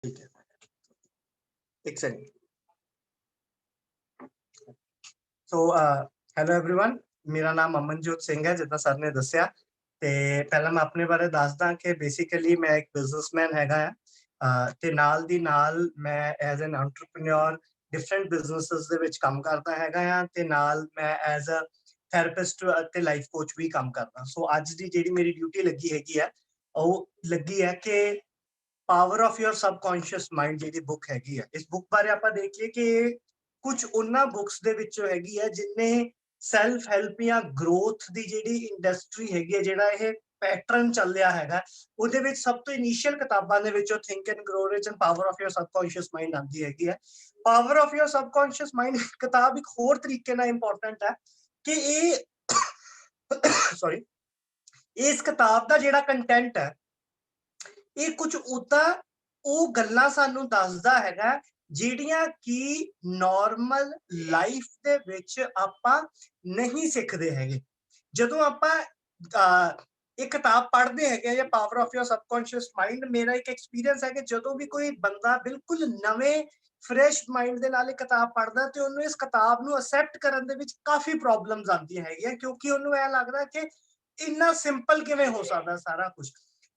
ठीक है, एक सेकंड। सो हेलो एवरीवन, मेरा नाम अमनजोत सिंह है, जितना सर ने दस्या। ਤੇ ਪਹਿਲਾਂ ਮੈਂ ਆਪਣੇ ਬਾਰੇ ਦੱਸਦਾ ਕਿ ਬੇਸਿਕਲੀ ਮੈਂ ਇੱਕ ਬਿਜ਼ਨਸਮੈਨ ਹੈਗਾ ਆ, ਤੇ ਨਾਲ ਦੀ ਨਾਲ ਮੈਂ as an entrepreneur different businesses ਦੇ ਵਿੱਚ ਕੰਮ ਕਰਦਾ ਹੈਗਾ ਆ, ਤੇ ਨਾਲ ਮੈਂ ਐਜ਼ ਅ ਥੈਰੇਪਿਸਟ ਅਤੇ ਲਾਈਫ ਕੋਚ ਵੀ ਕੰਮ ਕਰਦਾ। ਸੋ ਅੱਜ ਦੀ ਜਿਹੜੀ ਮੇਰੀ ਡਿਊਟੀ ਲੱਗੀ ਹੈਗੀ ਆ, ਉਹ ਲੱਗੀ ਹੈ ਕਿ power of your subconscious mind ਜਿਹੜੀ ਬੁੱਕ ਹੈਗੀ ਆ, ਇਸ ਬੁੱਕ ਬਾਰੇ ਆਪਾਂ ਦੇਖੀਏ ਕਿ ਕੁਝ ਉਹਨਾਂ ਬੁੱਕਸ ਦੇ ਵਿੱਚੋਂ ਹੈਗੀ ਆ ਜਿਨਨੇ ਸੈਲਫ ਹੈਲਪ ਜਾਂ ਗਰੋਥ ਦੀ ਜਿਹੜੀ ਇੰਡਸਟਰੀ ਹੈਗੀ ਹੈ, ਜਿਹੜਾ ਇਹ ਪੈਟਰਨ ਚੱਲਿਆ ਹੈਗਾ, ਉਹਦੇ ਵਿੱਚ ਸਭ ਤੋਂ ਇਨੀਸ਼ੀਅਲ ਕਿਤਾਬਾਂ ਦੇ ਵਿੱਚੋਂ think and grow rich and power of your subconscious mind ਆਉਂਦੀ ਹੈਗੀ ਹੈ। Power of your subconscious mind ਕਿਤਾਬ ਇੱਕ ਹੋਰ ਤਰੀਕੇ ਨਾਲ ਇੰਪੋਰਟੈਂਟ ਹੈ ਕਿ ਇਹ ਸੌਰੀ, ਇਸ ਕਿਤਾਬ ਦਾ ਜਿਹੜਾ ਕੰਟੈਂਟ ਹੈ, ਇਹ ਕੁਝ ਉਦਾਂ ਉਹ ਗੱਲਾਂ ਸਾਨੂੰ ਦੱਸਦਾ ਹੈਗਾ ਜਿਹੜੀਆਂ ਕਿ ਨਾਰਮਲ ਲਾਈਫ ਦੇ ਵਿੱਚ ਆਪਾਂ ਨਹੀਂ ਸਿੱਖਦੇ ਹੈਗੇ। ਜਦੋਂ ਆਪਾਂ ਇਹ ਕਿਤਾਬ ਪੜ੍ਹਦੇ ਹੈਗੇ ਜਾਂ power of your subconscious mind, ਮੇਰਾ ਇੱਕ ਐਕਸਪੀਰੀਅੰਸ ਹੈ ਕਿ ਜਦੋਂ ਵੀ ਕੋਈ ਬੰਦਾ ਬਿਲਕੁਲ ਨਵੇਂ ਫਰੈਸ਼ ਮਾਈਂਡ ਦੇ ਨਾਲ ਇਹ ਕਿਤਾਬ ਪੜ੍ਹਦਾ ਤੇ ਉਹਨੂੰ ਇਸ ਕਿਤਾਬ ਨੂੰ ਅਸੈਪਟ ਕਰਨ ਦੇ ਵਿੱਚ ਕਾਫੀ ਪ੍ਰੋਬਲਮਸ ਆਉਂਦੀਆਂ ਹੈਗੀਆਂ, ਕਿਉਂਕਿ ਉਹਨੂੰ ਇਹ ਲੱਗਦਾ ਕਿ ਇੰਨਾ ਸਿੰਪਲ ਕਿਵੇਂ ਹੋ ਸਕਦਾ ਸਾਰਾ ਕੁਝ।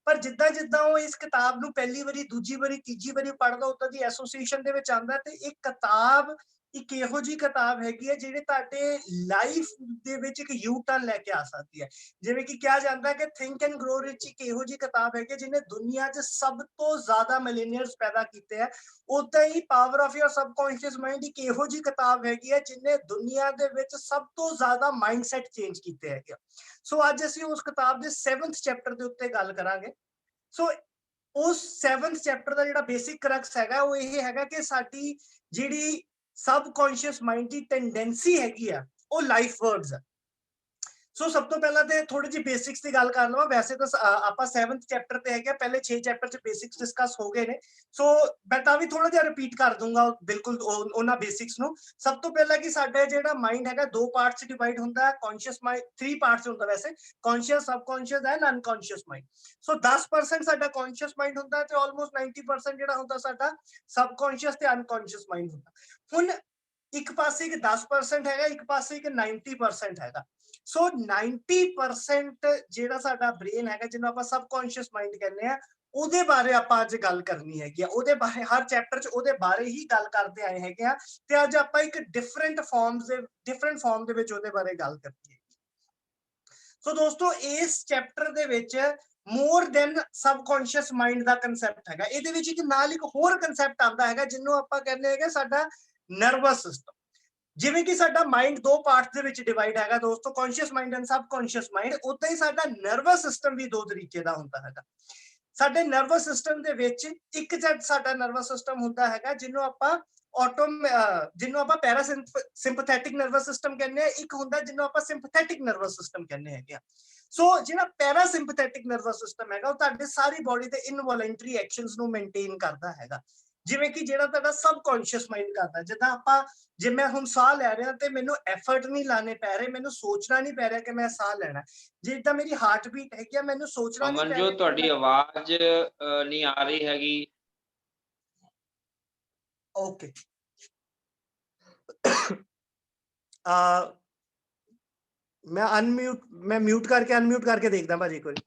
ਪਰ ਜਿੱਦਾਂ ਜਿੱਦਾਂ ਉਹ ਇਸ ਕਿਤਾਬ ਨੂੰ ਪਹਿਲੀ ਵਾਰੀ, ਦੂਜੀ ਵਾਰੀ, ਤੀਜੀ ਵਾਰੀ ਪੜ੍ਹਦਾ, ਉਦਾਂ ਦੀ ਐਸੋਸੀਏਸ਼ਨ ਦੇ ਵਿੱਚ ਆਉਂਦਾ। ਤੇ ਇਹ ਕਿਤਾਬ ਇੱਕ ਇਹੋ ਜਿਹੀ ਕਿਤਾਬ ਹੈਗੀ ਹੈ ਜਿਹੜੀ ਤੁਹਾਡੇ ਲਾਈਫ ਦੇ ਵਿੱਚ ਇੱਕ ਯੂ ਟਰਨ ਲੈ ਕੇ ਆ ਸਕਦੀ ਹੈ। ਜਿਵੇਂ ਕਿ ਕਿਹਾ ਜਾਂਦਾ ਹੈ ਕਿ ਥਿੰਕ ਐਂਡ ਗਰੋ ਰਿਚ ਇੱਕ ਇਹੋ ਜਿਹੀ ਕਿਤਾਬ ਹੈਗੀ ਜਿਹਨੇ ਦੁਨੀਆ 'ਚ ਸਭ ਤੋਂ ਜ਼ਿਆਦਾ ਮਿਲੀਨੀਅਰਸ ਪੈਦਾ ਕੀਤੇ ਹੈ। ਉਦਾਂ ਹੀ power of your subconscious mind ਇੱਕ ਇਹੋ ਜਿਹੀ ਕਿਤਾਬ ਹੈਗੀ ਹੈ ਜਿਹਨੇ ਦੁਨੀਆ ਦੇ ਵਿੱਚ ਸਭ ਤੋਂ ਜ਼ਿਆਦਾ ਮਾਈਂਡਸੈਟ ਚੇਂਜ ਕੀਤੇ ਹੈਗੇ। ਸੋ ਅੱਜ ਅਸੀਂ ਉਸ ਕਿਤਾਬ ਦੇ 7th ਚੈਪਟਰ ਦੇ ਉੱਤੇ ਗੱਲ ਕਰਾਂਗੇ। ਸੋ ਉਸ 7th ਚੈਪਟਰ ਦਾ ਜਿਹੜਾ ਬੇਸਿਕ ਕਰੈਕਸ ਹੈਗਾ ਉਹ ਇਹ ਹੈਗਾ ਕਿ ਸਾਡੀ ਜਿਹੜੀ ਸਬਕੌਂਸ਼ੀਅਸ ਮਾਈਂਡ ਦੀ ਟੈਂਡੈਂਸੀ ਹੈਗੀ ਆ, ਉਹ ਲਾਈਫ ਵਰਡਸ ਆ। ਸੋ ਸਭ ਤੋਂ ਪਹਿਲਾਂ ਤੇ ਥੋੜੀ ਜਿਹੀ ਬੇਸਿਕਸ ਦੀ ਗੱਲ ਕਰ ਲਵਾਂ। ਵੈਸੇ ਤਾਂ ਆਪਾਂ 7th ਚੈਪਟਰ ਤੇ ਹੈਗੇ, ਪਹਿਲੇ 6 ਚੈਪਟਰ ਚ ਬੇਸਿਕਸ ਡਿਸਕਸ ਹੋ ਗਏ ਨੇ। ਸੋ ਮੈਂ ਤਾਂ ਵੀ ਥੋੜਾ ਜਿਹਾ ਰਿਪੀਟ ਕਰ ਦੂੰਗਾ ਬਿਲਕੁਲ ਉਹਨਾਂ ਬੇਸਿਕਸ ਨੂੰ। ਸਭ ਤੋਂ ਪਹਿਲਾਂ ਕਿ ਸਾਡਾ ਜਿਹੜਾ ਮਾਈਂਡ ਹੈਗਾ ਦੋ ਪਾਰਟਸ ਚ ਡਿਵਾਈਡ ਹੁੰਦਾ ਹੈ। ਕੌਨਸ਼ੀਅਸ ਮਾਈਂਡ 3 ਪਾਰਟਸ ਹੁੰਦਾ ਵੈਸੇ, conscious, subconscious and unconscious mind. So 10% ਸਾਡਾ ਕੌਨਸ਼ੀਅਸ ਮਾਈਂਡ ਹੁੰਦਾ ਤੇ ਆਲਮੋਸਟ 90% ਜਿਹੜਾ ਹੁੰਦਾ ਸਾਡਾ ਸਬਕੌਂਸ਼ੀਅਸ ਤੇ ਅਨਕੌਂਸ਼ੀਅਸ ਮਾਈਂਡ ਹੁੰਦਾ। ਹੁਣ ਇੱਕ ਪਾਸੇ ਇੱਕ 10% ਹੈਗਾ, ਇੱਕ ਪਾਸੇ ਇੱਕ 90% ਹੈਗਾ। ਸੋ 90% ਜਿਹੜਾ ਸਾਡਾ ਬ੍ਰੇਨ ਹੈਗਾ, ਜਿਹਨੂੰ ਆਪਾਂ ਸਬਕੌਂਸ਼ੀਅਸ ਮਾਈਂਡ ਕਹਿੰਦੇ ਆ, ਉਹਦੇ ਬਾਰੇ ਆਪਾਂ ਅੱਜ ਗੱਲ ਕਰਨੀ ਹੈਗੀ ਆ। ਉਹਦੇ ਬਾਰੇ ਹਰ ਚੈਪਟਰ 'ਚ ਉਹਦੇ ਬਾਰੇ ਹੀ ਗੱਲ ਕਰਦੇ ਆਏ ਹੈਗੇ ਆ, ਤੇ ਅੱਜ ਆਪਾਂ ਇੱਕ ਡਿਫਰੈਂਟ ਫਾਰਮ ਦੇ ਵਿੱਚ ਉਹਦੇ ਬਾਰੇ ਗੱਲ ਕਰਨੀ ਹੈ। ਸੋ ਦੋਸਤੋ, ਇਸ ਚੈਪਟਰ ਦੇ ਵਿੱਚ ਮੋਰ ਦੈਨ ਸਬਕੌਂਸ਼ੀਅਸ ਮਾਈਂਡ ਦਾ ਕਨਸੈਪਟ ਹੈਗਾ। ਇਹਦੇ ਵਿੱਚ ਇੱਕ ਨਾਲ ਇੱਕ ਹੋਰ ਕਨਸੈਪਟ ਆਉਂਦਾ ਹੈਗਾ ਜਿਹਨੂੰ ਆਪਾਂ ਕਹਿੰਦੇ ਹੈਗੇ ਸਾਡਾ ਨਰਵਸ ਸਿਸਟਮ। ਜਿਵੇਂ ਕਿ ਸਾਡਾ ਮਾਈਂਡ ਦੋ ਪਾਰਟਸ ਦੇ ਵਿੱਚ ਡਿਵਾਈਡ ਹੈਗਾ ਦੋਸਤੋ, conscious mind and subconscious mind, ਉਦਾਂ ਹੀ ਸਾਡਾ ਨਰਵਸ ਸਿਸਟਮ ਵੀ ਦੋ ਤਰੀਕੇ ਦਾ ਹੁੰਦਾ ਹੈਗਾ। ਸਾਡੇ ਨਰਵਸ ਸਿਸਟਮ ਦੇ ਵਿੱਚ ਇੱਕ ਸਾਡਾ ਨਰਵਸ ਸਿਸਟਮ ਹੁੰਦਾ ਹੈਗਾ ਜਿਹਨੂੰ ਆਪਾਂ ਪੈਰਾਸਿੰਪਥੈਟਿਕ ਨਰਵਸ ਸਿਸਟਮ ਕਹਿੰਦੇ ਆ। ਇੱਕ ਹੁੰਦਾ ਜਿਹਨੂੰ ਆਪਾਂ ਸਿੰਪਥੈਟਿਕ ਨਰਵਸ ਸਿਸਟਮ ਕਹਿੰਦੇ ਹੈਗੇ ਆ। ਸੋ ਜਿਹੜਾ ਪੈਰਾਸਿੰਪਥੈਟਿਕ ਨਰਵਸ ਸਿਸਟਮ ਹੈਗਾ, ਉਹ ਤੁਹਾਡੇ ਸਾਰੀ ਬੋਡੀ ਦੇ ਇਨਵੋਲੰਟਰੀ ਐਕਸ਼ਨਸ ਨੂੰ ਮੇਨਟੇਨ ਕਰਦਾ ਹੈਗਾ, ਜਿਵੇਂ ਕਿ ਜਿਹੜਾ ਤੁਹਾਡਾ ਸਬਕੌਂਸ਼ੀਅਸ ਮਾਈਂਡ ਕਰਦਾ। ਜਿੱਦਾਂ ਆਪਾਂ, ਜੇ ਮੈਂ ਹੁਣ ਸਾਹ ਲੈ ਰਿਹਾ ਤੇ ਮੈਨੂੰ ਐਫਰਟ ਨਹੀਂ ਲਾਣੇ ਪੈ ਰਹੇ, ਮੈਨੂੰ ਸੋਚਣਾ ਨਹੀਂ ਪੈ ਰਿਹਾ ਕਿ ਮੈਂ ਸਾਹ ਲੈਣਾ। ਜਿੱਦਾਂ ਮੇਰੀ ਹਾਰਟ ਬੀਟ ਹੈਗੀ ਆ, ਮੈਨੂੰ ਸੋਚਣਾ ਨਹੀਂ ਪੈ ਰਿਹਾ। ਅਮਨਜੋਤ, ਤੁਹਾਡੀ ਆਵਾਜ਼ ਨਹੀਂ ਆ ਰਹੀ ਹੈਗੀ। ਓਕੇ, ਮੈਂ ਮਿਊਟ ਕਰਕੇ ਅਨਮਿਊਟ ਕਰਕੇ ਦੇਖਦਾ ਭਾਜੀ ਇੱਕ ਵਾਰੀ।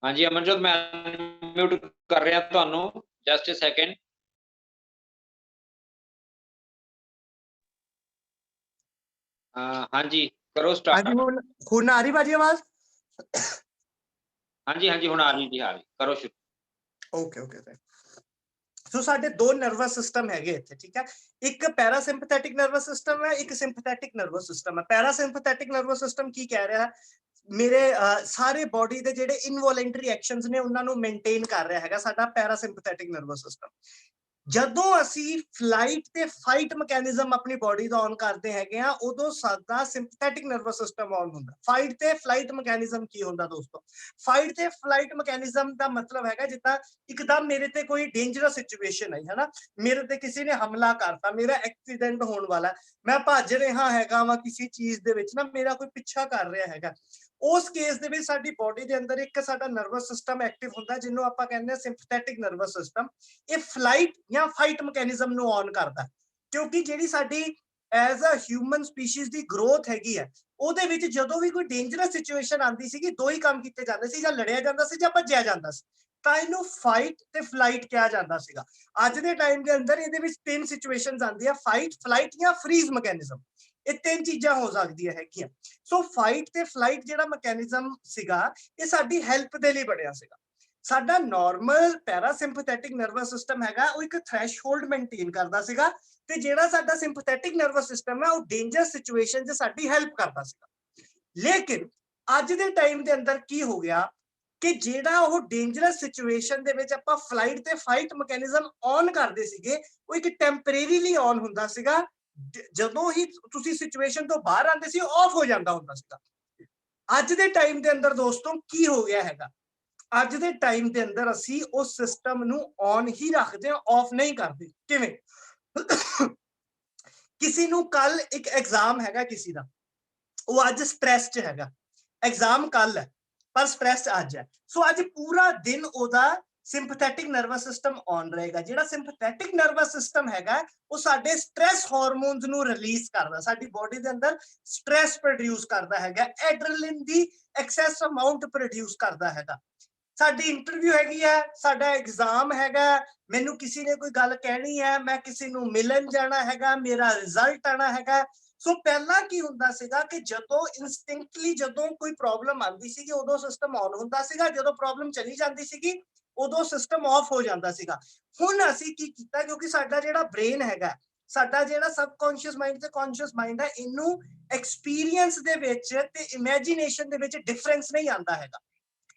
ਹਾਂਜੀ ਅਮਨਜੋਤ, ਮੈਂ ਮਿਊਟ ਕਰ ਰਿਹਾ ਤੁਹਾਨੂੰ, ਜਸਟ ਅ ਸੈਕਿੰਡ। ਹਾਂਜੀ ਕਰੋ ਸਟਾਰਟ। ਹਾਂਜੀ, ਹੁਣ ਆ ਰਹੀ ਭਾਜੀ ਆਵਾਜ਼? ਹਾਂਜੀ ਹਾਂਜੀ ਹੁਣ ਆ ਰਹੀ ਜੀ, ਆ ਰਹੀ, ਕਰੋ ਸ਼ੁਰੂ। ਓਕੇ ਓਕੇ ਸੋ ਸਾਡੇ ਦੋ ਨਰਵਸ ਸਿਸਟਮ ਹੈਗੇ ਇੱਥੇ, ਠੀਕ ਹੈ। ਇੱਕ ਪੈਰਾਸਿੰਪਥੈਟਿਕ ਨਰਵਸ ਸਿਸਟਮ ਹੈ, ਇੱਕ ਸਿੰਪਥੈਟਿਕ ਨਰਵਸ ਸਿਸਟਮ ਹੈ। ਪੈਰਾਸਿੰਪਥੈਟਿਕ ਨਰਵਸ ਸਿਸਟਮ ਕੀ ਕਹਿ ਰਿਹਾ ਹੈ, ਮੇਰੇ ਸਾਰੇ ਬੋਡੀ ਦੇ ਜਿਹੜੇ ਇਨਵੋਲੰਟਰੀ ਐਕਸ਼ਨਸ ਨੇ ਉਹਨਾਂ ਨੂੰ ਮੇਨਟੇਨ ਕਰ ਰਿਹਾ ਹੈਗਾ ਸਾਡਾ ਪੈਰਾਸਿੰਪਥੈਟਿਕ ਨਰਵਸ ਸਿਸਟਮ। ਜਦੋਂ ਅਸੀਂ ਫਲਾਈਟ ਤੇ ਫਾਈਟ ਮੈਕੈਨਿਜ਼ਮ ਆਪਣੀ ਬੋਡੀ ਦਾ ਔਨ ਕਰਦੇ ਹੈਗੇ ਆ, ਉਦੋਂ ਸਾਡਾ ਸਿੰਪਥੈਟਿਕ ਨਰਵਸ ਸਿਸਟਮ ਔਨ ਹੁੰਦਾ। ਫਾਈਟ ਤੇ ਫਲਾਈਟ ਮੈਕੈਨਿਜ਼ਮ ਕੀ ਹੁੰਦਾ ਦੋਸਤੋ? ਫਾਈਟ ਤੇ ਫਲਾਈਟ ਮੈਕੈਨਿਜ਼ਮ ਦਾ ਮਤਲਬ ਹੈਗਾ ਜਿੱਦਾਂ ਇੱਕਦਮ ਮੇਰੇ ਤੇ ਕੋਈ ਡੇਂਜਰਸ ਸਿਚੁਏਸ਼ਨ ਆਈ ਹੈ ਨਾ, ਮੇਰੇ ਤੇ ਕਿਸੇ ਨੇ ਹਮਲਾ ਕਰਤਾ, ਮੇਰਾ ਐਕਸੀਡੈਂਟ ਹੋਣ ਵਾਲਾ, ਮੈਂ ਭੱਜ ਰਿਹਾ ਹੈਗਾ ਵਾ ਕਿਸੇ ਚੀਜ਼ ਦੇ ਵਿੱਚ ਨਾ, ਮੇਰਾ ਕੋਈ ਪਿੱਛਾ ਕਰ ਰਿਹਾ ਹੈਗਾ, ਉਸ ਕੇਸ ਦੇ ਵਿੱਚ ਸਾਡੀ ਬੋਡੀ ਦੇ ਅੰਦਰ ਇੱਕ ਸਾਡਾ ਨਰਵਸ ਸਿਸਟਮ ਐਕਟਿਵ ਹੁੰਦਾ ਜਿਹਨੂੰ ਆਪਾਂ ਕਹਿੰਦੇ ਆ ਸਿੰਪਥੈਟਿਕ ਨਰਵਸ ਸਿਸਟਮ। ਇਹ ਫਲਾਈਟ ਜਾਂ ਫਾਈਟ ਮੈਕੈਨਿਜ਼ਮ ਨੂੰ ਔਨ ਕਰਦਾ, ਕਿਉਂਕਿ ਜਿਹੜੀ ਸਾਡੀ as a human species the growth ਹੈਗੀ ਹੈ, ਉਹਦੇ ਵਿੱਚ ਜਦੋਂ ਵੀ ਕੋਈ ਡੇਂਜਰਸ ਸਿਚੁਏਸ਼ਨ ਆਉਂਦੀ ਸੀਗੀ, ਦੋ ਹੀ ਕੰਮ ਕੀਤੇ ਜਾਂਦੇ ਸੀ, ਜਾਂ ਲੜਿਆ ਜਾਂਦਾ ਸੀ ਜਾਂ ਭੱਜਿਆ ਜਾਂਦਾ ਸੀ, ਤਾਂ ਇਹਨੂੰ ਫਾਈਟ ਤੇ ਫਲਾਈਟ ਕਿਹਾ ਜਾਂਦਾ ਸੀਗਾ। ਅੱਜ ਦੇ ਟਾਈਮ ਦੇ ਅੰਦਰ ਇਹਦੇ ਵਿੱਚ ਤਿੰਨ ਸਿਚੁਏਸ਼ਨਸ ਆਉਂਦੀਆਂ, ਫਾਈਟ, ਫਲਾਈਟ ਜਾਂ ਫਰੀਜ਼ ਮੈਕੈਨਿਜ਼ਮ। ਇਹ ਤਿੰਨ ਚੀਜ਼ਾਂ ਹੋ ਸਕਦੀਆਂ ਹੈਗੀਆਂ। ਸੋ ਫਾਈਟ ਤੇ ਫਲਾਈਟ ਜਿਹੜਾ ਮੈਕੈਨਿਜ਼ਮ ਸੀਗਾ, ਇਹ ਸਾਡੀ ਹੈਲਪ ਦੇ ਲਈ ਬਣਿਆ ਸੀਗਾ। ਸਾਡਾ ਨਾਰਮਲ ਪੈਰਾਸਿੰਪਥੈਟਿਕ ਨਰਵਸ ਸਿਸਟਮ ਹੈਗਾ, ਉਹ ਇੱਕ ਥ੍ਰੈਸ਼ਹੋਲਡ ਮੇਨਟੇਨ ਕਰਦਾ ਸੀਗਾ, ਤੇ ਜਿਹੜਾ ਸਾਡਾ ਸਿੰਪਥੈਟਿਕ ਨਰਵਸ ਸਿਸਟਮ ਹੈ ਉਹ ਡੇਂਜਰ ਸਿਚੁਏਸ਼ਨ 'ਚ ਸਾਡੀ ਹੈਲਪ ਕਰਦਾ ਸੀਗਾ। ਲੇਕਿਨ ਅੱਜ ਦੇ ਟਾਈਮ ਦੇ ਅੰਦਰ ਕੀ ਹੋ ਗਿਆ ਕਿ ਜਿਹੜਾ ਉਹ ਡੇਂਜਰਸ ਸਿਚੁਏਸ਼ਨ ਦੇ ਵਿੱਚ ਆਪਾਂ ਫਲਾਈਟ ਤੇ ਫਾਈਟ ਮੈਕੈਨਿਜ਼ਮ ਔਨ ਕਰਦੇ ਸੀਗੇ, ਉਹ ਇੱਕ ਟੈਂਪਰੇਰੀਲੀ ਔਨ ਹੁੰਦਾ ਸੀਗਾ। ਜਦੋਂ ਹੀ ਤੁਸੀਂ ਸਿਚੁਏਸ਼ਨ ਤੋਂ ਬਾਹਰ ਆਉਂਦੇ ਸੀ, ਆਫ ਹੋ ਜਾਂਦਾ ਹੁੰਦਾ ਸੀਗਾ। ਅੱਜ ਦੇ ਟਾਈਮ ਦੇ ਅੰਦਰ ਦੋਸਤੋ ਕੀ ਹੋ ਗਿਆ ਹੈਗਾ, ਅੱਜ ਦੇ ਟਾਈਮ ਦੇ ਅੰਦਰ ਅਸੀਂ ਉਸ ਸਿਸਟਮ ਨੂੰ ਔਨ ਹੀ ਰੱਖਦੇ ਹਾਂ, ਆਫ ਨਹੀਂ ਕਰਦੇ। ਕਿਵੇਂ? ਕਿਸੇ ਨੂੰ ਕੱਲ ਇੱਕ ਐਗਜ਼ਾਮ ਹੈਗਾ ਕਿਸੇ ਦਾ, ਉਹ ਅੱਜ ਸਟ੍ਰੈਸ 'ਚ ਹੈਗਾ, ਐਗਜ਼ਾਮ ਕੱਲ ਹੈ ਪਰ ਸਟ੍ਰੈਸ ਅੱਜ ਹੈ, ਸੋ ਅੱਜ ਪੂਰਾ ਦਿਨ ਉਹਦਾ ਸਿੰਪਥੈਟਿਕ ਨਰਵਸ ਸਿਸਟਮ ਔਨ ਰਹੇਗਾ। ਜਿਹੜਾ ਸਿੰਪਥੈਟਿਕ ਨਰਵਸ ਸਿਸਟਮ ਹੈਗਾ, ਉਹ ਸਾਡੇ ਸਟ੍ਰੈਸ ਹਾਰਮੋਨਸ ਨੂੰ ਰਿਲੀਜ਼ ਕਰਦਾ, ਸਾਡੀ ਬੋਡੀ ਦੇ ਅੰਦਰ ਸਟ੍ਰੈਸ ਪ੍ਰੋਡਿਊਸ ਕਰਦਾ ਹੈਗਾ, ਐਡਰੇਨਲਿਨ ਦੀ ਐਕਸੈਸ ਅਮਾਉਂਟ ਪ੍ਰੋਡਿਊਸ ਕਰਦਾ ਹੈਗਾ। ਸਾਡੀ ਇੰਟਰਵਿਊ ਹੈਗੀ ਹੈ, ਸਾਡਾ ਐਗਜ਼ਾਮ ਹੈਗਾ, ਮੈਨੂੰ ਕਿਸੇ ਨੇ ਕੋਈ ਗੱਲ ਕਹਿਣੀ ਹੈ, ਮੈਂ ਕਿਸੇ ਨੂੰ ਮਿਲਣ ਜਾਣਾ ਹੈਗਾ, ਮੇਰਾ ਰਿਜ਼ਲਟ ਆਣਾ ਹੈਗਾ। ਸੋ ਪਹਿਲਾਂ ਕੀ ਹੁੰਦਾ ਸੀਗਾ ਕਿ ਜਦੋਂ ਇਨਸਟਿੰਕਟਲੀ ਜਦੋਂ ਕੋਈ ਪ੍ਰੋਬਲਮ ਆਉਂਦੀ ਸੀਗੀ, ਉਦੋਂ ਸਿਸਟਮ ਔਨ ਹੁੰਦਾ ਸੀਗਾ, ਜਦੋਂ ਪ੍ਰੋਬਲਮ ਚਲੀ ਜਾਂਦੀ ਸੀਗੀ ਉਦੋਂ ਸਿਸਟਮ ਆਫ ਹੋ ਜਾਂਦਾ ਸੀਗਾ। ਹੁਣ ਅਸੀਂ ਕੀ ਕੀਤਾ, ਕਿਉਂਕਿ ਸਾਡਾ ਜਿਹੜਾ ਬ੍ਰੇਨ ਹੈਗਾ, ਸਾਡਾ ਜਿਹੜਾ ਸਬਕੌਂਸ਼ੀਅਸ ਮਾਈਂਡ ਤੇ ਕੌਂਸ਼ੀਅਸ ਮਾਈਂਡ ਹੈ, ਇਹਨੂੰ ਐਕਸਪੀਰੀਅੰਸ ਦੇ ਵਿੱਚ ਤੇ ਇਮੇਜਿਨੇਸ਼ਨ ਦੇ ਵਿੱਚ ਡਿਫਰੈਂਸ ਨਹੀਂ ਆਉਂਦਾ ਹੈਗਾ।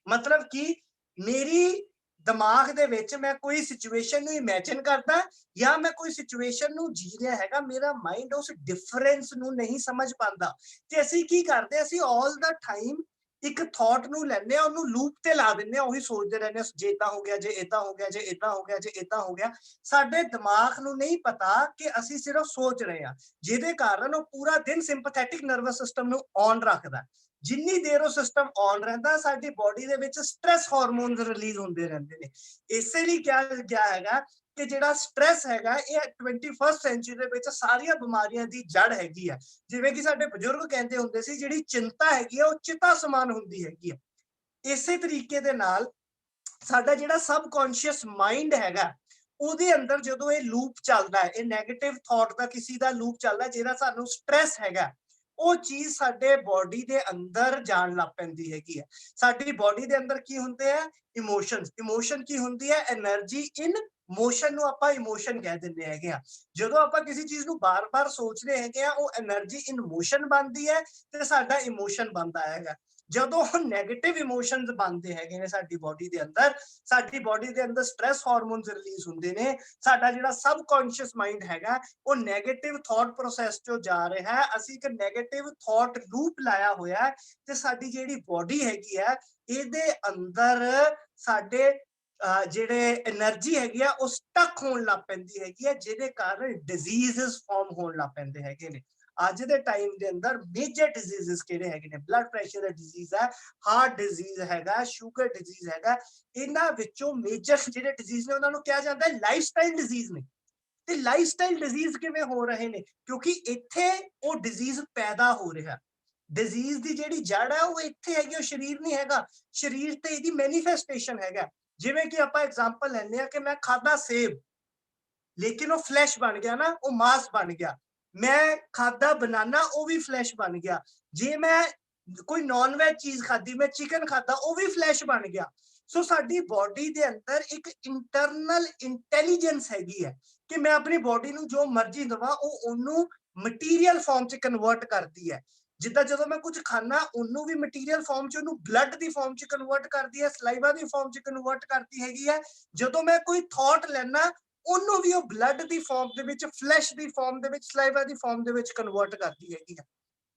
ਮਤਲਬ ਕਿ ਮੇਰੀ ਦਿਮਾਗ ਦੇ ਵਿੱਚ ਮੈਂ ਕੋਈ ਸਿਚੁਏਸ਼ਨ ਨੂੰ ਇਮੇਜਿਨ ਕਰਦਾ ਜਾਂ ਮੈਂ ਕੋਈ ਸਿਚੁਏਸ਼ਨ ਨੂੰ ਜੀ ਰਿਹਾ ਹੈਗਾ, ਮੇਰਾ ਮਾਈਂਡ ਉਸ ਡਿਫਰੈਂਸ ਨੂੰ ਨਹੀਂ ਸਮਝ ਪਾਉਂਦਾ। ਤੇ ਅਸੀਂ ਕੀ ਕਰਦੇ, ਅਸੀਂ ਆਲ ਦਾ ਟਾਈਮ ਇੱਕ ਥਾਟ ਨੂੰ ਲੈਂਦੇ ਆ, ਉਹਨੂੰ ਲੂਪ ਤੇ ਲਾ ਦਿੰਦੇ ਆ, ਉਹੀ ਸੋਚਦੇ ਰਹਿੰਦੇ ਆ, ਜੇ ਇਦਾਂ ਹੋ ਗਿਆ, ਜੇ ਇਦਾਂ ਹੋ ਗਿਆ, ਜੇ ਇਦਾਂ ਹੋ ਗਿਆ, ਜੇ ਇਦਾਂ ਹੋ ਗਿਆ। ਸਾਡੇ ਦਿਮਾਗ ਨੂੰ ਨਹੀਂ ਪਤਾ ਕਿ ਅਸੀਂ ਸਿਰਫ ਸੋਚ ਰਹੇ ਹਾਂ, ਜਿਹਦੇ ਕਾਰਨ ਉਹ ਪੂਰਾ ਦਿਨ ਸਿੰਪਥੈਟਿਕ ਨਰਵਸ ਸਿਸਟਮ ਨੂੰ ਔਨ ਰੱਖਦਾ। ਜਿੰਨੀ ਦੇਰ ਉਹ ਸਿਸਟਮ ਔਨ ਰਹਿੰਦਾ, ਸਾਡੀ ਬੋਡੀ ਦੇ ਵਿੱਚ ਸਟ੍ਰੈਸ ਹਾਰਮੋਨਸ ਰਿਲੀਜ਼ ਹੁੰਦੇ ਰਹਿੰਦੇ ਨੇ। ਇਸੇ ਲਈ ਕਿਹਾ ਗਿਆ ਹੈਗਾ ਕਿ ਜਿਹੜਾ ਸਟ੍ਰੈਸ ਹੈਗਾ, ਇਹ 21st ਸੈਂਚੁਰੀ ਦੇ ਵਿੱਚ ਸਾਰੀਆਂ ਬਿਮਾਰੀਆਂ ਦੀ ਜੜ ਹੈਗੀ ਆ। ਜਿਵੇਂ ਕਿ ਸਾਡੇ ਬਜ਼ੁਰਗ ਕਹਿੰਦੇ ਹੁੰਦੇ ਸੀ, ਜਿਹੜੀ ਚਿੰਤਾ ਹੈਗੀ ਆ ਉਹ ਚਿਤਾ ਸਮਾਨ ਹੁੰਦੀ ਹੈਗੀ ਆ। ਇਸੇ ਤਰੀਕੇ ਦੇ ਨਾਲ ਸਾਡਾ ਜਿਹੜਾ ਸਬਕੌਂਸ਼ੀਅਸ ਮਾਈਂਡ ਹੈਗਾ, ਉਹਦੇ ਅੰਦਰ ਜਦੋਂ ਇਹ ਲੂਪ ਚੱਲਦਾ ਹੈ, ਇਹ ਨੈਗੇਟਿਵ ਥਾਟ ਦਾ ਕਿਸੇ ਦਾ ਲੂਪ ਚੱਲਦਾ, ਜਿਹੜਾ ਸਾਨੂੰ ਸਟ੍ਰੈਸ ਹੈਗਾ, ਉਹ ਚੀਜ਼ ਸਾਡੇ ਬੋਡੀ ਦੇ ਅੰਦਰ ਜਾਣ ਲੱਗ ਪੈਂਦੀ ਹੈਗੀ ਹੈ। ਸਾਡੀ ਬੋਡੀ ਦੇ ਅੰਦਰ ਕੀ ਹੁੰਦੇ ਆ? ਇਮੋਸ਼ਨਸ। ਇਮੋਸ਼ਨ ਕੀ ਹੁੰਦੀ ਹੈ? એનર્ਜੀ ਇਨ ਮੋਸ਼ਨ ਨੂੰ ਆਪਾਂ ਇਮੋਸ਼ਨ ਕਹਿ ਦਿੰਦੇ ਹੈਗੇ ਆ। ਜਦੋਂ ਆਪਾਂ ਕਿਸੇ ਚੀਜ਼ ਨੂੰ ਬਾਰ-ਬਾਰ ਸੋਚਦੇ ਹੈਗੇ ਆ, ਉਹ એનર્ਜੀ ਇਨ ਮੋਸ਼ਨ ਬਣਦੀ ਹੈ ਤੇ ਸਾਡਾ ਇਮੋਸ਼ਨ ਬਣਦਾ ਹੈਗਾ। ਜਦੋਂ ਨੈਗੇਟਿਵ ਇਮੋਸ਼ਨਸ ਬਣਦੇ ਹੈਗੇ ਨੇ ਸਾਡੀ ਬੋਡੀ ਦੇ ਅੰਦਰ, ਸਾਡੀ ਬੋਡੀ ਦੇ ਅੰਦਰ ਸਟ੍ਰੈਸ ਹਾਰਮੋਨਸ ਰਿਲੀਜ਼ ਹੁੰਦੇ ਨੇ, ਸਾਡਾ ਜਿਹੜਾ ਸਬਕੌਂਸ਼ੀਅਸ ਮਾਈਂਡ ਹੈਗਾ ਉਹ ਨੈਗੇਟਿਵ ਥਾਟ ਪ੍ਰੋਸੈਸ ਚੋਂ ਜਾ ਰਿਹਾ ਹੈ। ਅਸੀਂ ਇੱਕ ਨੈਗੇਟਿਵ ਥਾਟ ਲੂਪ ਲਾਇਆ ਹੋਇਆ ਤੇ ਸਾਡੀ ਜਿਹੜੀ ਬੋਡੀ ਹੈਗੀ ਆ, ਇਹਦੇ ਅੰਦਰ ਸਾਡੇ ਜਿਹੜੇ એનર્ਜੀ ਹੈਗੀ ਆ ਉਹ ਸਟਕ ਹੋਣ ਲੱਗ ਪੈਂਦੀ ਹੈਗੀ ਆ, ਜਿਹਦੇ ਕਾਰਨ ਡਿਜ਼ੀਜ਼ਸ ਫਾਰਮ ਹੋਣ ਲੱਗ ਪੈਂਦੇ ਹੈਗੇ ਨੇ। ਅੱਜ ਦੇ ਟਾਈਮ ਦੇ ਅੰਦਰ ਮੇਜਰ ਡਿਜ਼ੀਜ਼ਸ ਕਿਹੜੇ ਹੈਗੇ ਨੇ? ਬਲੱਡ ਪ੍ਰੈਸ਼ਰ ਦਾ ਡਿਜ਼ੀਜ਼ ਹੈ, ਹਾਰਟ ਡਿਜ਼ੀਜ਼ ਹੈਗਾ, ਸ਼ੂਗਰ ਡਿਜ਼ੀਜ਼ ਹੈਗਾ। ਇਹਨਾਂ ਵਿੱਚੋਂ ਮੇਜਰ ਜਿਹੜੇ ਡਿਜ਼ੀਜ਼ ਨੇ ਉਹਨਾਂ ਨੂੰ ਕਿਹਾ ਜਾਂਦਾ ਹੈ ਲਾਈਫਸਟਾਈਲ ਡਿਜ਼ੀਜ਼ ਨੇ। ਤੇ ਲਾਈਫਸਟਾਈਲ ਡਿਜ਼ੀਜ਼ ਕਿਵੇਂ ਹੋ ਰਹੇ ਨੇ? ਕਿਉਂਕਿ ਇੱਥੇ ਉਹ ਡਿਜ਼ੀਜ਼ ਪੈਦਾ ਹੋ ਰਿਹਾ। ਡਿਜ਼ੀਜ਼ ਦੀ ਜਿਹੜੀ ਜੜ ਹੈ ਉਹ ਇੱਥੇ ਹੈਗੀ, ਉਹ ਸਰੀਰ ਨਹੀਂ ਹੈਗਾ। ਸਰੀਰ ਤੇ ਇਹਦੀ ਮੈਨੀਫੈਸਟੇਸ਼ਨ ਹੈਗਾ। ਜਿਵੇਂ ਕਿ ਆਪਾਂ ਐਗਜ਼ਾਮਪਲ ਲੈਂਦੇ ਆ ਕਿ ਮੈਂ ਖਾਦਾ ਸੇਬ, ਲੇਕਿਨ ਉਹ ਫਲੈਸ਼ ਬਣ ਗਿਆ ਨਾ, ਉਹ ਮਾਸ ਬਣ ਗਿਆ। ਮੈਂ ਖਾਦਾ ਬਨਾਨਾ, ਉਹ ਵੀ ਫਲੈਸ਼ ਬਣ ਗਿਆ। ਜੇ ਮੈਂ कोई नॉन वैज चीज खाधी, मैं चिकन खाता, वो भी फ्लैश बन गया। सो साडी बॉडी दे अंदर एक इंटरनल इंटैलीजेंस हैगी है कि मैं अपनी बॉडी ਨੂੰ जो मर्जी दवा ਉਹ ਉਹਨੂੰ ਮਟੀਰੀਅਲ ਫਾਰਮ ਚ ਕਨਵਰਟ ਕਰਦੀ ਹੈ। ਜਿੱਦਾਂ ਜਦੋਂ ਮੈਂ ਕੁਝ ਖਾਣਾ ਉਹਨੂੰ ਵੀ ਮਟੀਰੀਅਲ ਫਾਰਮ ਚ ਉਹਨੂੰ ਬਲੱਡ ਦੀ ਫਾਰਮ ਚ ਕਨਵਰਟ ਕਰਦੀ ਹੈ, ਸਲਾਈਵਾ ਦੀ ਫਾਰਮ ਚ ਕਨਵਰਟ ਕਰਦੀ ਹੈਗੀ ਹੈ। ਜਦੋਂ ਮੈਂ ਕੋਈ ਥਾਟ ਲੈਣਾ ਉਹਨੂੰ ਵੀ ਉਹ ਬਲੱਡ ਦੀ ਫਾਰਮ ਦੇ ਵਿੱਚ, ਫਲੈਸ਼ ਦੀ ਫਾਰਮ ਦੇ ਵਿੱਚ, ਸਲਾਈਵਾ ਦੀ ਫਾਰਮ ਦੇ ਵਿੱਚ ਕਨਵਰਟ ਕਰਦੀ ਹੈਗੀ ਹੈ।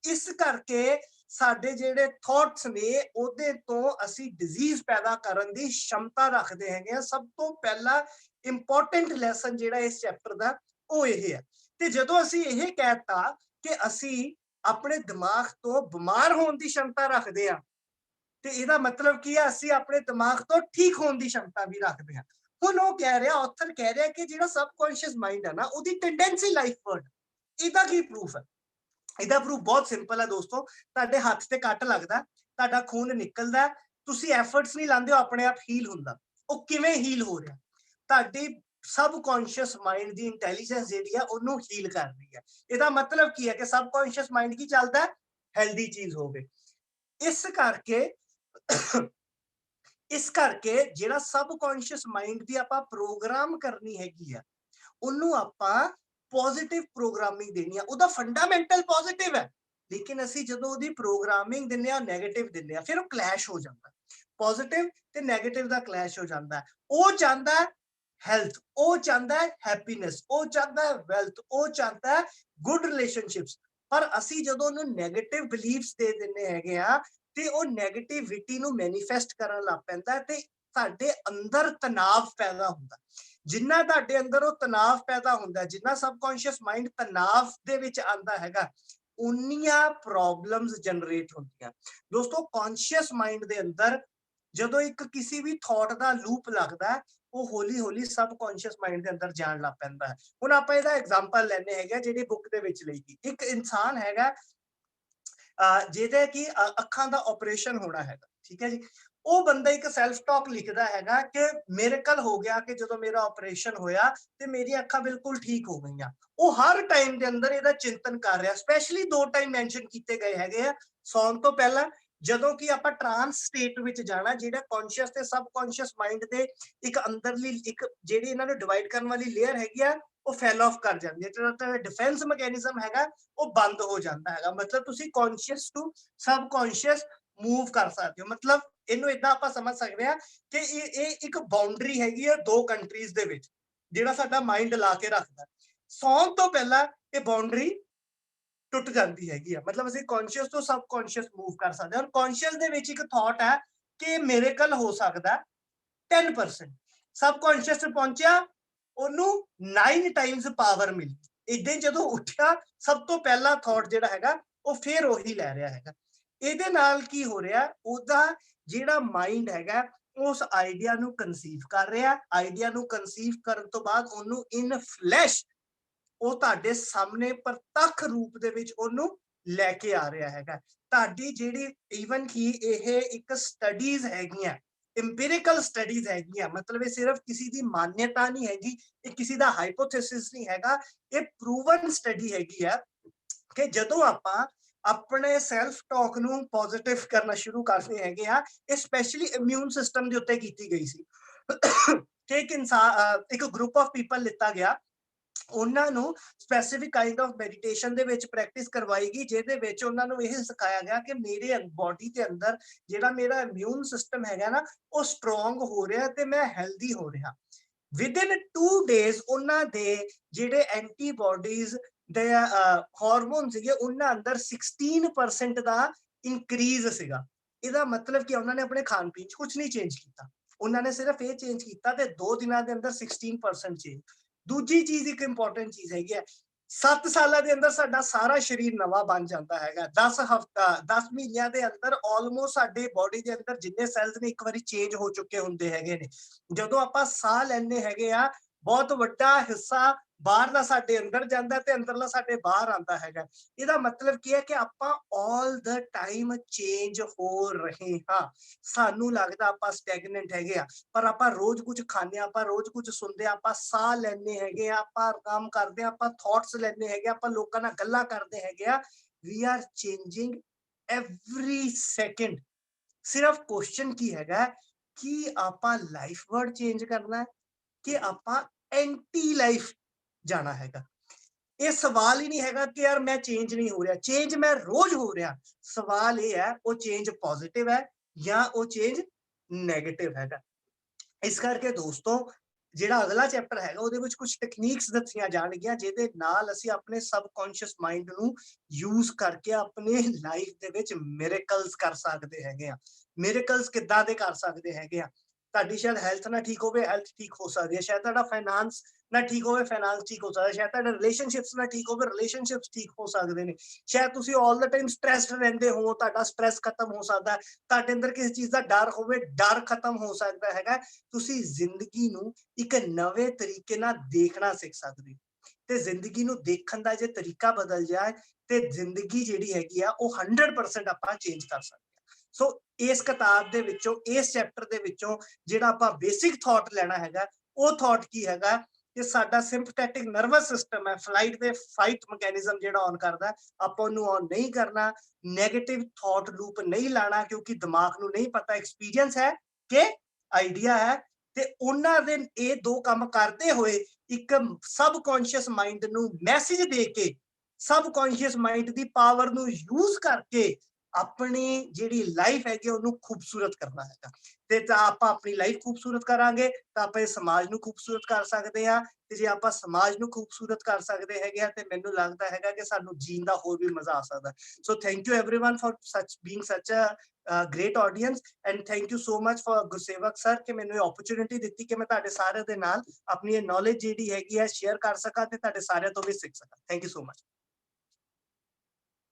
ਇਸ ਕਰਕੇ ਸਾਡੇ ਜਿਹੜੇ ਥਾਟਸ ਨੇ ਉਹਦੇ ਤੋਂ ਅਸੀਂ ਡਿਜ਼ੀਜ਼ ਪੈਦਾ ਕਰਨ ਦੀ ਸ਼ਮਤਾ ਰੱਖਦੇ ਹੈਗੇ ਆ। ਸਭ ਤੋਂ ਪਹਿਲਾ ਇੰਪੋਰਟੈਂਟ ਲੈਸਨ ਜਿਹੜਾ ਇਸ ਚੈਪਟਰ ਦਾ ਉਹ ਇਹ ਹੈ। ਤੇ ਜਦੋਂ ਅਸੀਂ ਇਹ ਕਹਿਤਾ ਕਿ ਅਸੀਂ ਆਪਣੇ ਦਿਮਾਗ ਤੋਂ ਬਿਮਾਰ ਹੋਣ ਦੀ ਸ਼ਮਤਾ ਰੱਖਦੇ ਆ, ਤੇ ਇਹਦਾ ਮਤਲਬ ਕੀ ਹੈ, ਅਸੀਂ ਆਪਣੇ ਦਿਮਾਗ ਤੋਂ ਠੀਕ ਹੋਣ ਦੀ ਸ਼ਮਤਾ ਵੀ ਰੱਖਦੇ ਹਾਂ। ਹੁਣ ਉਹ ਕਹਿ ਰਿਹਾ, ਆਥਰ ਕਹਿ ਰਿਹਾ ਕਿ ਜਿਹੜਾ ਸਬਕੌਂਸ਼ੀਅਸ ਮਾਈਂਡ ਹੈ ਨਾ, ਉਹਦੀ ਟੈਂਡੈਂਸੀ ਲਾਈਫਵਰਡ। ਇਹਦਾ ਕੀ ਪ੍ਰੂਫ ਹੈ? ਇਹਦਾ ਪ੍ਰੂਫ ਬਹੁਤ ਸਿੰਪਲ ਹੈ ਦੋਸਤੋ। ਤੁਹਾਡੇ ਹੱਥ ਤੇ ਕੱਟ ਲੱਗਦਾ, ਤੁਹਾਡਾ ਖੂਨ ਨਿਕਲਦਾ, ਤੁਸੀਂ ਐਫਰਟਸ ਨਹੀਂ ਲਾਉਂਦੇ, ਉਹ ਆਪਣੇ ਆਪ ਹੀਲ ਹੁੰਦਾ। ਉਹ ਕਿਵੇਂ ਹੀਲ ਹੋ ਰਿਹਾ? ਤੁਹਾਡੀ सबकॉन्शियस माइंड ਦੀ ਇੰਟੈਲੀਜੈਂਸ ਜਿਹੜੀ ਹੈ ਉਹਨੂੰ ਹੀਲ ਕਰ ਰਹੀ ਹੈ। ਇਹਦਾ ਮਤਲਬ ਕੀ ਹੈ ਕਿ सबकॉन्शियस माइंड ਕੀ ਚੱਲਦਾ ਹੈ? ਹੈਲਦੀ ਚੀਜ਼ ਹੋਵੇ। ਇਸ ਕਰਕੇ ਜਿਹੜਾ सबकॉन्शियस माइंड ਦੀ ਆਪਾਂ ਪ੍ਰੋਗਰਾਮ ਕਰਨੀ ਹੈਗੀ ਆ, ਉਹਨੂੰ ਆਪਾਂ ਪੋਜ਼ਿਟਿਵ ਪ੍ਰੋਗਰਾਮਿੰਗ ਦੇਣੀ ਆ। ਉਹਦਾ ਫੰਡਾਮੈਂਟਲ ਪੋਜ਼ਿਟਿਵ ਹੈ, ਲੇਕਿਨ ਅਸੀਂ ਜਦੋਂ ਉਹਦੀ ਪ੍ਰੋਗਰਾਮਿੰਗ ਦਿੰਦੇ ਆ, ਨੈਗੇਟਿਵ ਦਿੰਦੇ ਆ, ਫਿਰ ਉਹ ਕਲੈਸ਼ ਹੋ ਜਾਂਦਾ। ਪੋਜ਼ਿਟਿਵ ਤੇ ਨੈਗੇਟਿਵ ਦਾ ਕਲੈਸ਼ ਹੋ ਜਾਂਦਾ। ਉਹ ਚਾਹੁੰਦਾ ਹੈਲਥ, ਉਹ ਚਾਹੁੰਦਾ ਹੈਪੀਨੈਸ, ਉਹ ਚਾਹੁੰਦਾ ਵੈਲਥ, ਉਹ ਚਾਹੁੰਦਾ ਗੁੱਡ ਰਿਲੇਸ਼ਨਸ਼ਿਪਸ। ਪਰ ਅਸੀਂ ਜਦੋਂ ਉਹਨੂੰ ਨੈਗੇਟਿਵ ਬਿਲੀਫਸ ਦੇ ਦਿੰਦੇ ਹੈਗੇ ਆ ਤੇ ਉਹ ਨੈਗੇਟਿਵਿਟੀ ਨੂੰ ਮੈਨੀਫੈਸਟ ਕਰਨ ਲੱਗ ਪੈਂਦਾ ਤੇ ਸਾਡੇ ਅੰਦਰ ਤਣਾਅ ਪੈਦਾ ਹੁੰਦਾ। ਜਿੰਨਾ ਤੁਹਾਡੇ ਅੰਦਰ ਉਹ ਤਣਾਅ ਪੈਦਾ ਹੁੰਦਾ, ਜਿੰਨਾ सबकॉन्शियस माइंड ਤਣਾਅ ਦੇ ਵਿੱਚ ਆਂਦਾ ਹੈਗਾ, ਉਨੀਆਂ ਪ੍ਰੋਬਲਮਸ ਜਨਰੇਟ ਹੁੰਦੀਆਂ। ਦੋਸਤੋ ਕੌਨਸ਼ੀਅਸ ਮਾਈਂਡ ਦੇ ਅੰਦਰ ਜਦੋਂ ਇੱਕ ਕਿਸੇ ਵੀ ਥਾਟ ਦਾ ਲੂਪ ਲੱਗਦਾ, ਉਹ ਹੌਲੀ ਹੌਲੀ सबकॉन्शियस माइंड ਦੇ ਅੰਦਰ ਜਾਣ ਲੱਗ ਪੈਂਦਾ ਹੈ। ਹੁਣ ਆਪਾਂ ਇਹਦਾ ਐਗਜ਼ਾਮਪਲ ਲੈਣੇ ਹੈਗਾ ਜਿਹੜੀ ਬੁੱਕ ਦੇ ਵਿੱਚ ਲਈ ਗਈ। ਇੱਕ ਇਨਸਾਨ ਹੈਗਾ ਜਿਹਦੇ ਕਿ ਅੱਖਾਂ ਦਾ ਆਪਰੇਸ਼ਨ ਹੋਣਾ ਹੈਗਾ, ਠੀਕ ਹੈ ਜੀ। ਉਹ ਬੰਦਾ ਇੱਕ ਸੈਲਫ ਟਾਕ ਲਿਖਦਾ ਹੈਗਾ ਕਿ ਮਿਰੇਕਲ ਹੋ ਗਿਆ ਕਿ ਜਦੋਂ ਮੇਰਾ ਆਪਰੇਸ਼ਨ ਹੋਇਆ ਤੇ ਮੇਰੀ ਅੱਖਾਂ ਬਿਲਕੁਲ ਠੀਕ ਹੋ ਗਈਆਂ। ਉਹ ਹਰ ਟਾਈਮ ਦੇ ਅੰਦਰ ਇਹਦਾ ਚਿੰਤਨ ਕਰ ਰਿਹਾ। ਸਪੈਸ਼ਲੀ 2 ਟਾਈਮ ਮੈਂਸ਼ਨ ਕੀਤੇ ਗਏ ਹੈਗੇ ਆ, ਸੌਣ ਤੋਂ ਪਹਿਲਾਂ ਜਦੋਂ ਕਿ ਆਪਾਂ ਟਰਾਂਸ ਸਟੇਟ ਵਿੱਚ ਜਾਣਾ, ਜਿਹੜਾ ਕੌਨਸ਼ੀਅਸ ਤੇ सबकॉन्शियस ਮਾਈਂਡ ਦੇ ਇੱਕ ਅੰਦਰਲੀ ਇੱਕ ਜਿਹੜੀ ਇਹਨਾਂ ਨੂੰ ਡਿਵਾਈਡ ਕਰਨ ਵਾਲੀ ਲੇਅਰ ਹੈਗੀ ਆ, ਉਹ ਫੈਲ ਆਫ ਕਰ ਜਾਂਦੀ ਹੈ। ਜਿਹੜਾ ਡਿਫੈਂਸ ਮੈਕੈਨਿਜ਼ਮ ਹੈਗਾ ਉਹ ਬੰਦ ਹੋ ਜਾਂਦਾ ਹੈਗਾ। ਮਤਲਬ ਤੁਸੀਂ ਕੌਨਸ਼ੀਅਸ ਟੂ सबकॉन्शियस मूव कर सकते हो। मतलब ਇਹਨੂੰ ਇਦਾਂ ਆਪਾਂ ਸਮਝ ਸਕਦੇ ਆ ਕਿ ਇਹ ਇੱਕ ਬਾਉਂਡਰੀ ਹੈਗੀ ਆ 2 ਕੰਟਰੀਜ਼ ਦੇ ਵਿੱਚ, ਜਿਹੜਾ ਸਾਡਾ ਮਾਈਂਡ ਲਾ ਕੇ ਰੱਖਦਾ। ਸੌਣ ਤੋਂ ਪਹਿਲਾਂ ਇਹ ਬਾਉਂਡਰੀ ਟੁੱਟ ਜਾਂਦੀ ਹੈਗੀ ਆ। ਮਤਲਬ ਅਸੀਂ ਕੌਨਸ਼ੀਅਸ ਤੋਂ सबकॉन्शियस मूव ਕਰ ਸਕਦੇ ਹਾਂ। ਔਰ ਕੌਨਸ਼ੀਅਸ ਦੇ ਵਿੱਚ ਇੱਕ ਥਾਟ ਹੈ ਕਿ ਮਿਰੇਕਲ ਹੋ ਸਕਦਾ 10%। सबकॉन्शियस ਤੇ ਪਹੁੰਚਿਆ, ਉਹਨੂੰ 9 ਟਾਈਮਸ ਪਾਵਰ ਮਿਲੀ। ਇਦਾਂ ਜਦੋਂ ਉੱਠਿਆ, ਸਭ ਤੋਂ ਪਹਿਲਾ ਥਾਟ ਜਿਹੜਾ ਹੈਗਾ ਉਹ ਫੇਰ ਉਹੀ ਲੈ ਰਿਹਾ ਹੈਗਾ। ਇਹਦੇ ਨਾਲ ਕੀ ਹੋ ਰਿਹਾ? ਉਹਦਾ ਜਿਹੜਾ ਮਾਈਂਡ ਹੈਗਾ ਉਸ ਆਈਡੀਆ ਨੂੰ ਕਨਸੀਵ ਕਰ ਰਿਹਾ। ਆਈਡੀਆ ਨੂੰ ਕਨਸੀਵ ਕਰਨ ਤੋਂ ਬਾਅਦ ਉਹਨੂੰ ਇਨ ਫਲੈਸ਼ ਉਹ ਤੁਹਾਡੇ ਸਾਹਮਣੇ ਪ੍ਰਤੱਖ ਰੂਪ ਦੇ ਵਿੱਚ ਉਹਨੂੰ ਲੈ ਕੇ ਆ ਰਿਹਾ ਹੈਗਾ। ਤੁਹਾਡੀ ਜਿਹੜੀ ਈਵਨ ਕਿ ਇਹ ਇੱਕ ਸਟੱਡੀਜ਼ ਹੈਗੀਆਂ, ਇੰਪੀਰੀਕਲ ਸਟੱਡੀਜ਼ ਹੈਗੀਆਂ, ਮਤਲਬ ਇਹ ਸਿਰਫ ਕਿਸੇ ਦੀ ਮਾਨਤਾ ਨਹੀਂ ਹੈਗੀ, ਇਹ ਕਿਸੇ ਦਾ ਹਾਈਪੋਥੇਸਿਸ ਨਹੀਂ ਹੈਗਾ, ਇਹ ਪ੍ਰੂਵਨ ਸਟੱਡੀ ਹੈਗੀ ਆ ਕਿ ਜਦੋਂ ਆਪਾਂ ਆਪਣੇ ਸੈਲਫ ਟਾਕ ਨੂੰ ਪੋਜ਼ਿਟਿਵ ਕਰਨਾ ਸ਼ੁਰੂ ਕਰਦੇ ਹੈਗੇ ਆ, ਇਹ ਸਪੈਸ਼ਲੀ ਇਮਿਊਨ ਸਿਸਟਮ ਦੇ ਉੱਤੇ ਕੀਤੀ ਗਈ ਸੀ। ਕਿ ਇੱਕ ਗਰੁੱਪ ਆਫ ਪੀਪਲ ਲਿੱਤਾ ਗਿਆ, ਉਹਨਾਂ ਨੂੰ ਸਪੈਸੀਫਿਕ ਕਾਈਂਡ ਆਫ ਮੈਡੀਟੇਸ਼ਨ ਦੇ ਵਿੱਚ ਪ੍ਰੈਕਟਿਸ ਕਰਵਾਈ ਗਈ, ਜਿਹਦੇ ਵਿੱਚ ਉਹਨਾਂ ਨੂੰ ਇਹ ਸਿਖਾਇਆ ਗਿਆ ਕਿ ਮੇਰੇ ਬੋਡੀ ਦੇ ਅੰਦਰ ਜਿਹੜਾ ਮੇਰਾ ਇਮਿਊਨ ਸਿਸਟਮ ਹੈਗਾ ਨਾ, ਉਹ ਸਟਰੋਂਗ ਹੋ ਰਿਹਾ ਤੇ ਮੈਂ ਹੈਲਦੀ ਹੋ ਰਿਹਾ। ਵਿਦਿਨ 2 ਡੇਜ਼ ਉਹਨਾਂ ਦੇ ਜਿਹੜੇ ਐਂਟੀਬਾਡੀਜ਼ ਦੇ ਹਾਰਮੋਨ ਸੀਗੇ, ਉਹਨਾਂ ਅੰਦਰ 16% ਦਾ ਇਨਕਰੀਜ਼ ਸੀਗਾ। ਇਹਦਾ ਮਤਲਬ ਕਿ ਉਹਨਾਂ ਨੇ ਆਪਣੇ ਖਾਣ ਪੀਣ 'ਚ ਕੁਝ ਨਹੀਂ ਚੇਂਜ ਕੀਤਾ, ਉਹਨਾਂ ਨੇ ਸਿਰਫ ਇਹ ਚੇਂਜ ਕੀਤਾ ਤੇ 2 ਦਿਨਾਂ ਦੇ ਅੰਦਰ 16% ਚੇਂਜ। ਦੂਜੀ ਚੀਜ਼ ਇੱਕ ਇੰਪੋਰਟੈਂਟ ਚੀਜ਼ ਹੈਗੀ ਹੈ, 7 ਸਾਲਾਂ ਦੇ ਅੰਦਰ ਸਾਡਾ ਸਾਰਾ ਸਰੀਰ ਨਵਾਂ ਬਣ ਜਾਂਦਾ ਹੈਗਾ। 10 ਮਹੀਨਿਆਂ ਦੇ ਅੰਦਰ ਆਲਮੋਸਟ ਸਾਡੇ ਬੋਡੀ ਦੇ ਅੰਦਰ ਜਿੰਨੇ ਸੈਲਸ ਨੇ ਇੱਕ ਵਾਰੀ ਚੇਂਜ ਹੋ ਚੁੱਕੇ ਹੁੰਦੇ ਹੈਗੇ ਨੇ। ਜਦੋਂ ਆਪਾਂ ਸਾਹ ਲੈਂਦੇ ਹੈਗੇ ਆ, ਬਹੁਤ ਵੱਡਾ ਹਿੱਸਾ ਬਾਹਰ ਦਾ ਸਾਡੇ ਅੰਦਰ ਜਾਂਦਾ ਤੇ ਅੰਦਰਲਾ ਸਾਡੇ ਬਾਹਰ ਆਉਂਦਾ ਹੈਗਾ। ਇਹਦਾ ਮਤਲਬ ਕੀ ਹੈ ਕਿ ਆਪਾਂ ਆਲ ਦ ਟਾਈਮ ਚੇਂਜ ਹੋ ਰਹੇ ਹਾਂ। ਸਾਨੂੰ ਲੱਗਦਾ ਆਪਾਂ ਸਟੈਗਨੈਂਟ ਹੈਗੇ ਆ, ਪਰ ਆਪਾਂ ਰੋਜ਼ ਕੁਝ ਖਾਂਦੇ ਆ, ਆਪਾਂ ਰੋਜ਼ ਕੁਝ ਸੁਣਦੇ ਆ, ਆਪਾਂ ਸਾਹ ਲੈਂਦੇ ਹੈਗੇ ਆ, ਆਪਾਂ ਕੰਮ ਕਰਦੇ ਆ, ਆਪਾਂ ਥਾਟਸ ਲੈਂਦੇ ਹੈਗੇ, ਆਪਾਂ ਲੋਕਾਂ ਨਾਲ ਗੱਲਾਂ ਕਰਦੇ ਹੈਗੇ ਆ। We are changing every second सिर्फ क्वेश्चन की हैगा कि आपा लाइफ वर्ड चेंज करना है कि आपा एंटी लाइफ जाना हैगा। ਇਹ ਸਵਾਲ ਹੀ ਨਹੀਂ ਹੈਗਾ ਕਿ ਯਾਰ ਮੈਂ ਚੇਂਜ ਨਹੀਂ ਹੋ ਰਿਹਾ, ਚੇਂਜ ਮੈਂ ਰੋਜ਼ ਹੋ ਰਿਹਾ। ਸਵਾਲ ਇਹ ਹੈ ਉਹ ਚੇਂਜ ਪੋਜ਼ਿਟਿਵ ਹੈ ਜਾਂ ਉਹ ਚੇਂਜ ਨੈਗੇਟਿਵ ਹੈਗਾ। ਇਸ ਕਰਕੇ ਦੋਸਤੋ ਜਿਹੜਾ ਅਗਲਾ ਚੈਪਟਰ ਹੈਗਾ ਉਹਦੇ ਵਿੱਚ ਕੁਝ ਟੈਕਨੀਕਸ ਦੱਸੀਆਂ ਜਾਣਗੀਆਂ ਜਿਹਦੇ ਨਾਲ ਅਸੀਂ ਆਪਣੇ ਸਬਕੌਂਸ਼ੀਅਸ ਮਾਈਂਡ ਨੂੰ ਯੂਜ਼ ਕਰਕੇ ਆਪਣੇ ਲਾਈਫ ਦੇ ਵਿੱਚ ਮਿਰੇਕਲਸ ਕਰ ਸਕਦੇ ਹੈਗੇ ਆ। ਮਿਰੇਕਲਸ ਕਿੱਦਾਂ ਦੇ ਕਰ ਸਕਦੇ ਹੈਗੇ ਆ? ਤੁਹਾਡੀ ਸ਼ਾਇਦ ਹੈਲਥ ਨਾ ਠੀਕ ਹੋਵੇ, ਹੈਲਥ ਠੀਕ ਹੋ ਸਕਦੀ ਹੈ। ਸ਼ਾਇਦ ਤੁਹਾਡਾ ਫਾਈਨਾਂਸ ਨਾ ਠੀਕ ਹੋਵੇ, ਫਾਈਨਾਂਸ ਠੀਕ ਹੋ ਸਕਦਾ। ਸ਼ਾਇਦ ਤੁਹਾਡੇ ਰਿਲੇਸ਼ਨਸ਼ਿਪਸ ਨਾ ਠੀਕ ਹੋਵੇ, ਰਿਲੇਸ਼ਨਸ਼ਿਪਸ ਠੀਕ ਹੋ ਸਕਦੇ ਨੇ। ਸ਼ਾਇਦ ਤੁਸੀਂ ਆਲ ਦਾ ਟਾਈਮ ਸਟ੍ਰੈਸਡ ਰਹਿੰਦੇ ਹੋ, ਤੁਹਾਡਾ ਸਟ੍ਰੈਸ ਖਤਮ ਹੋ ਸਕਦਾ ਹੈ। ਤੁਹਾਡੇ ਅੰਦਰ ਕਿਸੇ ਚੀਜ਼ ਦਾ ਡਰ ਹੋਵੇ, ਡਰ ਖਤਮ ਹੋ ਸਕਦਾ ਹੈਗਾ। ਤੁਸੀਂ ਜ਼ਿੰਦਗੀ ਨੂੰ ਇੱਕ ਨਵੇਂ ਤਰੀਕੇ ਨਾਲ ਦੇਖਣਾ ਸਿੱਖ ਸਕਦੇ ਹੋ ਤੇ ਜ਼ਿੰਦਗੀ ਨੂੰ ਦੇਖਣ ਦਾ ਜੇ ਤਰੀਕਾ ਬਦਲ ਜਾਏ ਤੇ ਜ਼ਿੰਦਗੀ ਜਿਹੜੀ ਹੈਗੀ ਆ ਉਹ 100% ਆਪਾਂ ਚੇਂਜ ਕਰ ਸਕਦੇ ਹਾਂ। ਸੋ ਇਸ ਕਿਤਾਬ ਦੇ ਵਿੱਚੋਂ, ਇਸ ਚੈਪਟਰ ਦੇ ਵਿੱਚੋਂ ਜਿਹੜਾ ਆਪਾਂ ਬੇਸਿਕ ਥਾਟ ਲੈਣਾ ਹੈਗਾ, ਉਹ ਥਾਟ ਕੀ ਹੈਗਾ ਕਿ ਸਾਡਾ ਸਿੰਪਥੈਟਿਕ ਨਰਵਸ ਸਿਸਟਮ ਹੈ, ਫਲਾਈਟ ਤੇ ਫਾਈਟ ਮੈਕੈਨਿਜ਼ਮ ਜਿਹੜਾ ਔਨ ਕਰਦਾ, ਆਪਾਂ ਉਹਨੂੰ ਔਨ ਨਹੀਂ ਕਰਨਾ। ਨੈਗੇਟਿਵ ਥਾਟ ਲੂਪ ਨਹੀਂ ਲਾਣਾ ਕਿਉਂਕਿ ਦਿਮਾਗ ਨੂੰ ਨਹੀਂ ਪਤਾ ਐਕਸਪੀਰੀਅੰਸ ਹੈ ਕਿ ਆਈਡੀਆ ਹੈ। ਤੇ ਉਹਨਾਂ ਦੇ ਇਹ ਦੋ ਕੰਮ ਕਰਦੇ ਹੋਏ ਇੱਕ ਸਬਕੌਂਸ਼ੀਅਸ ਮਾਈਂਡ ਨੂੰ ਮੈਸੇਜ ਦੇ ਕੇ, ਸਬਕੌਂਸ਼ੀਅਸ ਮਾਈਂਡ ਦੀ ਪਾਵਰ ਨੂੰ ਯੂਜ਼ ਕਰਕੇ ਆਪਣੀ ਜਿਹੜੀ ਲਾਈਫ ਹੈਗੀ ਉਹਨੂੰ ਖੂਬਸੂਰਤ ਕਰਨਾ ਹੈਗਾ। ਤੇ ਤਾਂ ਆਪਾਂ ਆਪਣੀ ਲਾਈਫ ਖੂਬਸੂਰਤ ਕਰਾਂਗੇ ਤਾਂ ਆਪਾਂ ਇਸ ਸਮਾਜ ਨੂੰ ਖੂਬਸੂਰਤ ਕਰ ਸਕਦੇ ਹਾਂ ਤੇ ਜੇ ਆਪਾਂ ਸਮਾਜ ਨੂੰ ਖੂਬਸੂਰਤ ਕਰ ਸਕਦੇ ਹੈਗੇ ਆ ਤੇ ਮੈਨੂੰ ਲੱਗਦਾ ਹੈਗਾ ਕਿ ਸਾਨੂੰ ਜੀਣ ਦਾ ਹੋਰ ਵੀ ਮਜ਼ਾ ਆ ਸਕਦਾ। So thank you everyone for being such a great audience and thank you so much for Gursewak sir ਕਿ ਮੈਨੂੰ ਇਹ ਓਪਰਚੁਨਿਟੀ ਦਿੱਤੀ ਕਿ ਮੈਂ ਤੁਹਾਡੇ ਸਾਰਿਆਂ ਦੇ ਨਾਲ ਆਪਣੀ ਇਹ ਨੌਲੇਜ ਜਿਹੜੀ ਹੈਗੀ ਹੈ ਸ਼ੇਅਰ ਕਰ ਸਕਾਂ ਤੇ ਤੁਹਾਡੇ ਸਾਰਿਆਂ ਤੋਂ ਵੀ ਸਿੱਖ ਸਕਾਂ। Thank you so much.